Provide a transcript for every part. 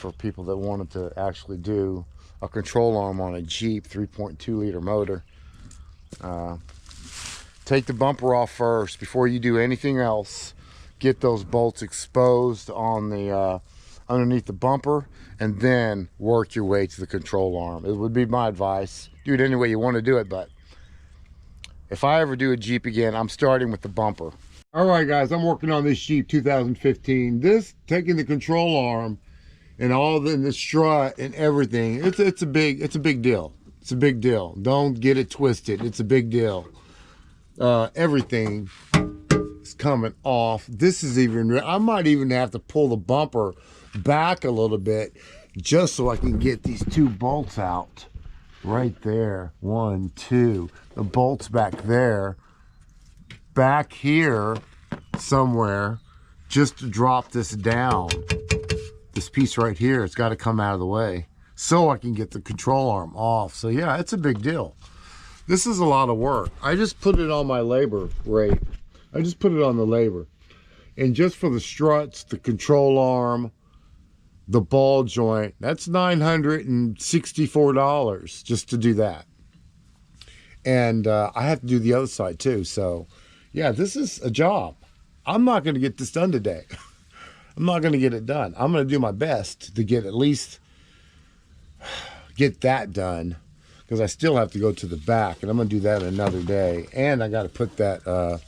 for people that wanted to actually do a control arm on a Jeep 3.2 liter motor. Take the bumper off first before you do anything else. Get those bolts exposed on the underneath the bumper, and then work your way to the control arm. It would be my advice. Do it any way you want to do it, but if I ever do a Jeep again, I'm starting with the bumper. All right, guys, I'm working on this Jeep 2015. This, taking the control arm and all the strut and everything, it's a big deal. It's a big deal. Don't get it twisted. It's a big deal. Everything is coming off. This is even, I might even have to pull the bumper back a little bit just so I can get these two bolts out right there. 1, 2, the bolts back there, back here somewhere, just to drop this down. This piece right here, it's got to come out of the way so I can get the control arm off. So yeah, it's a big deal. This is a lot of work. I just put it on my labor rate. I just put it on the labor. And just for the struts, the control arm, the ball joint, that's $964 just to do that. And I have to do the other side too. So yeah, this is a job. I'm not going to get this done today. I'm not going to get it done. I'm going to do my best to get at least get that done, because I still have to go to the back, and I'm going to do that another day. And I got to put that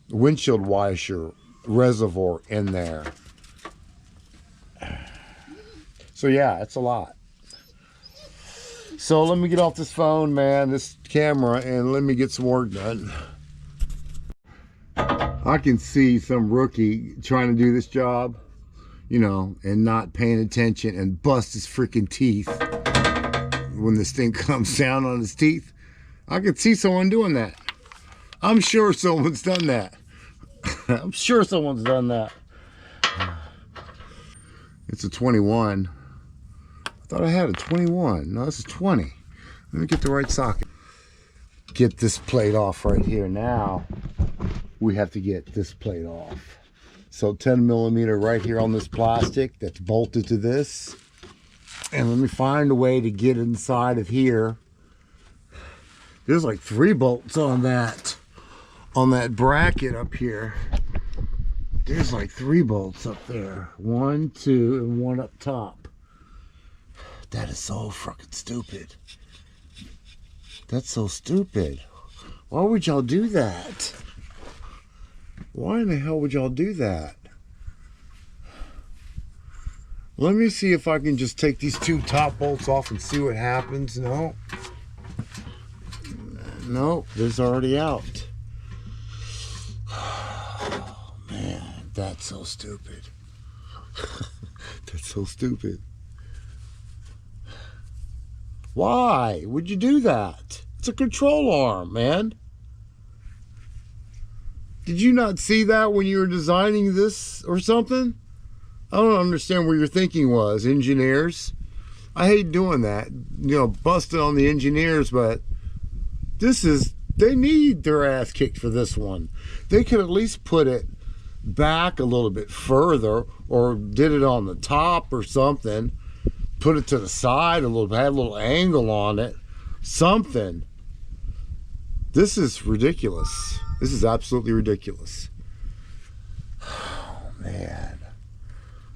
windshield washer reservoir in there. So yeah, it's a lot. So let me get off this phone, man, this camera, and let me get some work done. I can see some rookie trying to do this job, you know, and not paying attention and bust his freaking teeth when this thing comes down on his teeth. I could see someone doing that. I'm sure someone's done that. I'm sure someone's done that. It's a 21. I thought I had a 21. No, this is 20. Let me get the right socket. Get this plate off right here. Now we have to get this plate off. So 10 millimeter right here on this plastic that's bolted to this. And let me find a way to get inside of here. There's like 3 bolts on that bracket up here. There's like 3 bolts up there. 1, 2, and 1 up top. That is so fucking stupid. That's so stupid. Why would y'all do that? Why in the hell would y'all do that? Let me see if I can just take these 2 top bolts off and see what happens. No. No, there's already out. Oh, man, that's so stupid. That's so stupid. Why would you do that? It's a control arm, man. Did you not see that when you were designing this or something? I don't understand where your thinking was, engineers. I hate doing that, you know, busting on the engineers, but this is, they need their ass kicked for this one. They could at least put it back a little bit further, or did it on the top or something. Put it to the side a little bit, had a little angle on it, something. This is ridiculous. This is absolutely ridiculous. Oh, man.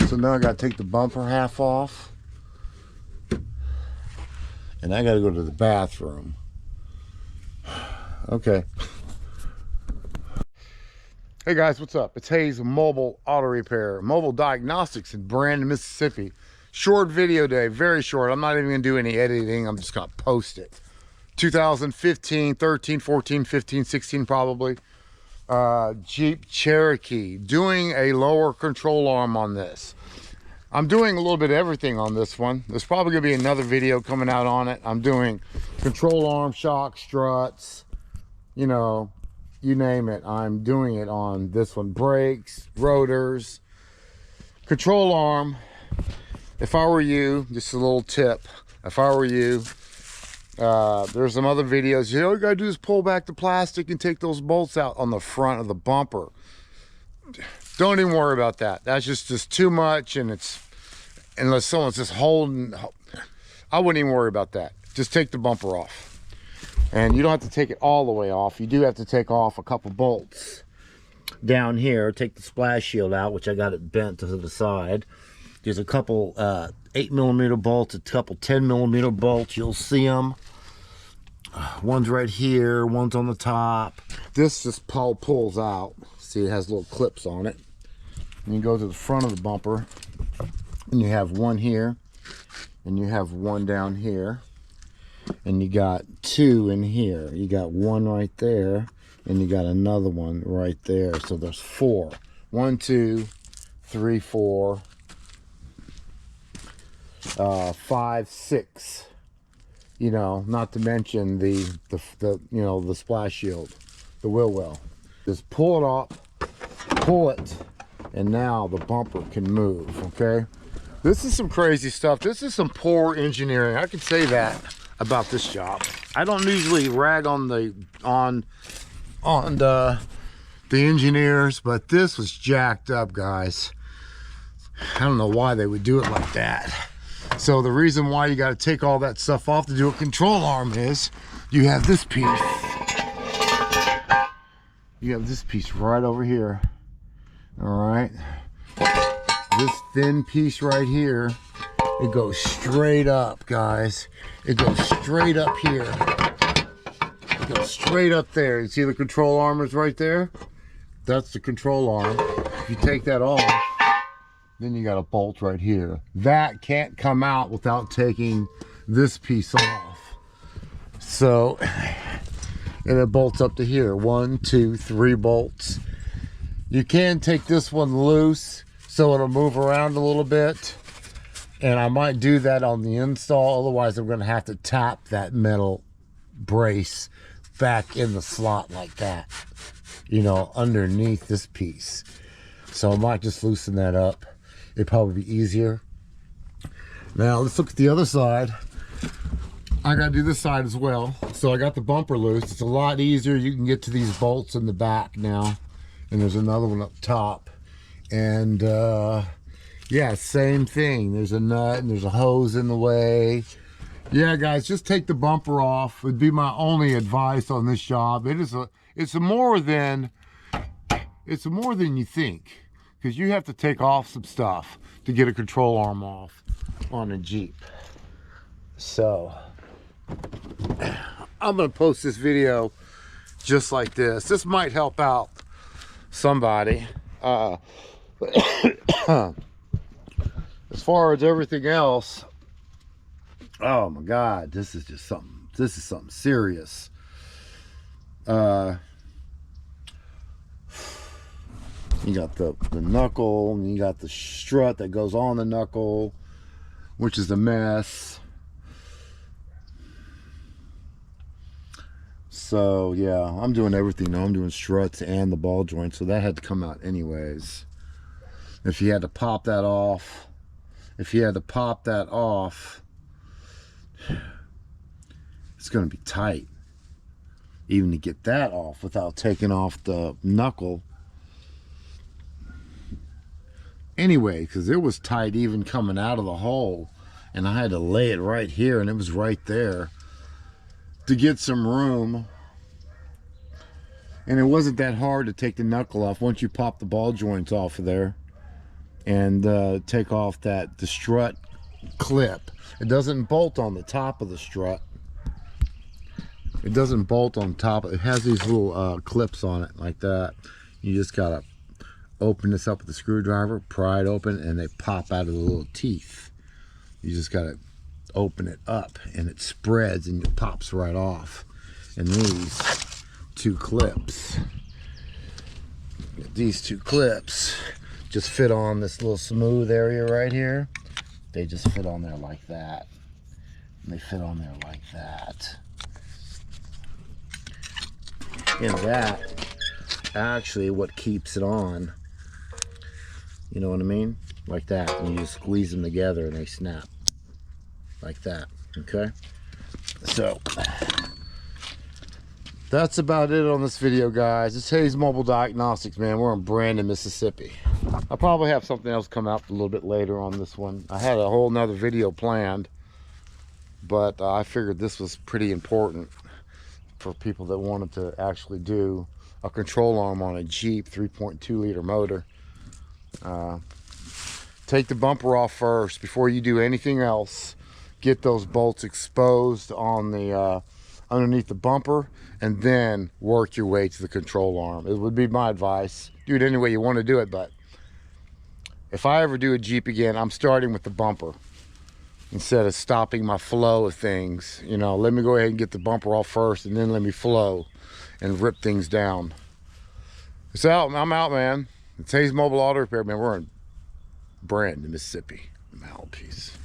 So now I got to take the bumper half off. And I got to go to the bathroom. Okay. Hey guys, what's up? It's Hayes Mobile Auto Repair, Mobile Diagnostics in Brandon, Mississippi. Short video day, very short. I'm not even going to do any editing. I'm just going to post it. 2015, 13, 14, 15, 16 probably. Jeep Cherokee. Doing a lower control arm on this. I'm doing a little bit of everything on this one. There's probably going to be another video coming out on it. I'm doing control arm, shock, struts, you know, you name it. I'm doing it on this one. Brakes, rotors, control arm. If I were you, just a little tip, if I were you, there's some other videos. You know, all you gotta do is pull back the plastic and take those bolts out on the front of the bumper. Don't even worry about that. That's just too much, and it's, unless someone's just holding, I wouldn't even worry about that. Just take the bumper off. And you don't have to take it all the way off. You do have to take off a couple bolts down here. Take the splash shield out, which I got it bent to the side. There's a couple 8mm bolts, a couple 10mm bolts. You'll see them. One's right here, one's on the top. This just pulls out. See, it has little clips on it. And you go to the front of the bumper, and you have one here, and you have one down here, and you got two in here. You got one right there, and you got another one right there. So there's four. 1, 2, 3, 4, 5, 6. You know, not to mention the you know, the splash shield, the wheel well. Just pull it off, pull it, and now the bumper can move. Okay, this is some crazy stuff. This is some poor engineering. I can say that about this job. I don't usually rag on the engineers, but this was jacked up, guys. I don't know why they would do it like that. So the reason why you got to take all that stuff off to do a control arm is you have this piece. You have this piece right over here. All right. This thin piece right here, it goes straight up, guys. It goes straight up here. It goes straight up there. You see the control arm is right there? That's the control arm. If you take that off, then you got a bolt right here. That can't come out without taking this piece off. So, and it bolts up to here. 1, 2, 3 bolts. You can take this one loose so it'll move around a little bit. And I might do that on the install. Otherwise, I'm going to have to tap that metal brace back in the slot like that. You know, underneath this piece. So I might just loosen that up. It'd probably be easier. Now let's look at the other side. I gotta do this side as well. So I got the bumper loose. It's a lot easier. You can get to these bolts in the back now. And there's another one up top. And yeah, same thing. There's a nut and there's a hose in the way. Yeah, guys, just take the bumper off. Would be my only advice on this job. It's more than you think. Because you have to take off some stuff to get a control arm off on a Jeep. So, I'm going to post this video just like this. This might help out somebody. As far as everything else, oh my God, this is something serious. You got the knuckle, and you got the strut that goes on the knuckle, which is a mess. So yeah, I'm doing everything now. I'm doing struts and the ball joint, so that had to come out anyways. If you had to pop that off, it's gonna be tight. Even to get that off without taking off the knuckle. Anyway, because it was tight even coming out of the hole, and I had to lay it right here, and it was right there to get some room. And it wasn't that hard to take the knuckle off once you pop the ball joints off of there and take off the strut clip. It doesn't bolt on the top of the strut. It doesn't bolt on top. It has these little clips on it like that. You just gotta open this up with a screwdriver, pry it open, and they pop out of the little teeth. You just gotta open it up, and it spreads and it pops right off. And these two clips just fit on this little smooth area right here. They just fit on there like that, and they fit on there like that. And that actually what keeps it on. You know what I mean? Like that. And you just squeeze them together and they snap. Like that. Okay? So, that's about it on this video, guys. It's Hayes Mobile Diagnostics, man. We're in Brandon, Mississippi. I'll probably have something else come out a little bit later on this one. I had a whole nother video planned, but I figured this was pretty important for people that wanted to actually do a control arm on a Jeep 3.2 liter motor. Take the bumper off first before you do anything else. Get those bolts exposed on the underneath the bumper, and then work your way to the control arm. It would be my advice. Do it any way you want to do it, but if I ever do a Jeep again, I'm starting with the bumper instead of stopping my flow of things. You know, let me go ahead and get the bumper off first, and then let me flow and rip things down. It's out. I'm out, man. It's Hayes Mobile Auto Repair, man. We're in Brandon, Mississippi. Mouthpiece.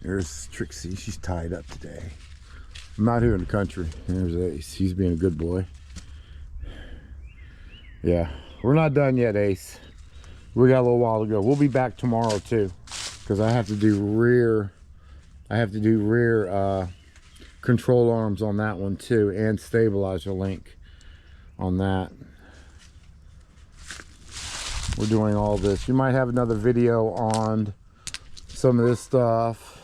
There's Trixie. She's tied up today. I'm out here in the country. There's Ace. He's being a good boy. Yeah, we're not done yet, Ace. We got a little while to go. We'll be back tomorrow too, because I have to do rear. Control arms on that one too, and stabilizer link on that. We're doing all this. You might have another video on some of this stuff.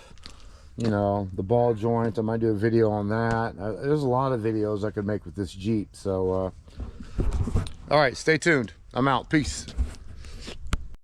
You know, the ball joint. I might do a video on that. There's a lot of videos I could make with this Jeep. So, all right, stay tuned. I'm out. Peace.